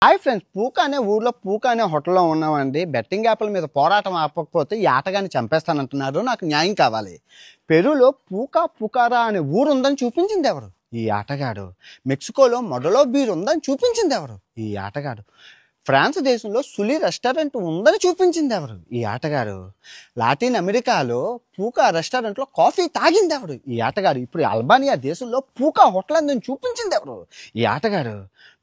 Hi friends, పూక అనే ఊర్లో పూక అనే హోటల్లో ఉన్నామండి. బెట్టింగ్ యాప్ల మీద పోరాటం ఆపకపోతే ఈ ఆటగాన్ని చంపేస్తానంటున్నారు. నాకు న్యాయం కావాలి. పెరూలో పూకా పుకారా అనే ఊరు ఉందని చూపించింది ఎవరు? ఈ ఆటగాడు. మెక్సికోలో మొడలో బీర్ ఉందని చూపించింది ఎవరు? ఈ ఆటగాడు. ఫ్రాన్స్ దేశంలో సులి రెస్టారెంట్ ఉందని చూపించింది ఎవరు? ఈ ఆటగాడు. లాటిన్ అమెరికాలో పూకా రెస్టారెంట్లో కాఫీ తాగింది ఎవరు? ఈ ఆటగాడు. ఇప్పుడు అల్బానియా దేశంలో పూకా హోటల్ అందని చూపించింది ఎవరు? ఈ ఆటగాడు.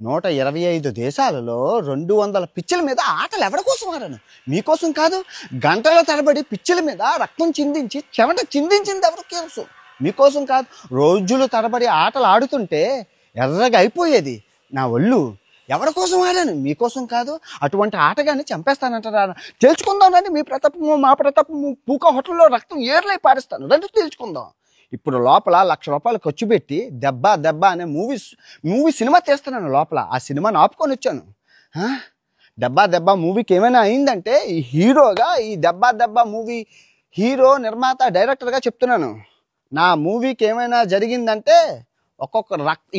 125 దేశాలలో 200 పిచ్చుల మీద ఆటలు ఎవరి కోసం ఆడాను? మీకోసం కాదు. గంటల తరబడి పిచ్చుల మీద రక్తం చిందించి చెమట చిందించింది ఎవరి కోసం? మీకోసం కాదు. రోజుల తరబడి ఆటలు ఆడుతుంటే ఎర్రగా అయిపోయేది నా ఒళ్ళు. ఎవరి కోసం ఆడాను? మీకోసం కాదు. అటువంటి ఆటగాన్ని చంపేస్తానంటారా? తెలుసుకుందాం రండి. మీ ప్రతాపము మా ప్రతాపము. పూకా హోటల్లో రక్తం ఏర్లై పారిస్తాను రండి, తెలుసుకుందాం. ఇప్పుడు లోపల ₹1,00,000 ఖర్చు పెట్టి దెబ్బ దెబ్బ అనే మూవీ సినిమా తీస్తున్నాను. లోపల ఆ సినిమాని ఆపుకొని వచ్చాను. దెబ్బ దెబ్బ మూవీకి ఏమైనా అయిందంటే ఈ హీరోగా, ఈ దెబ్బ దెబ్బ మూవీ హీరో, నిర్మాత, డైరెక్టర్గా చెప్తున్నాను. నా మూవీకి ఏమైనా జరిగిందంటే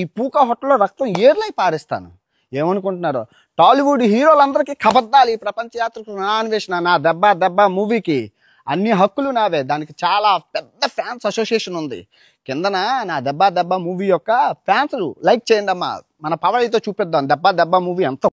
ఈ పూకా హోటల్లో రక్తం ఏర్లై పారిస్తాను. ఏమనుకుంటున్నారు? టాలీవుడ్ హీరోలందరికీ కబద్దాలి. ఈ ప్రపంచ యాత్రకు నా అన్వేషణ, నా దెబ్బ దెబ్బ మూవీకి అన్ని హక్కులు నావే. దానికి చాలా పెద్ద ఫ్యాన్స్ అసోసియేషన్ ఉంది. కిందన నా దెబ్బ దెబ్బ మూవీ యొక్క ఫ్యాన్స్ లైక్ చేయండి అమ్మా. మన పవర్ అయితే చూపిద్దాం. దెబ్బ దెబ్బ మూవీ ఎంత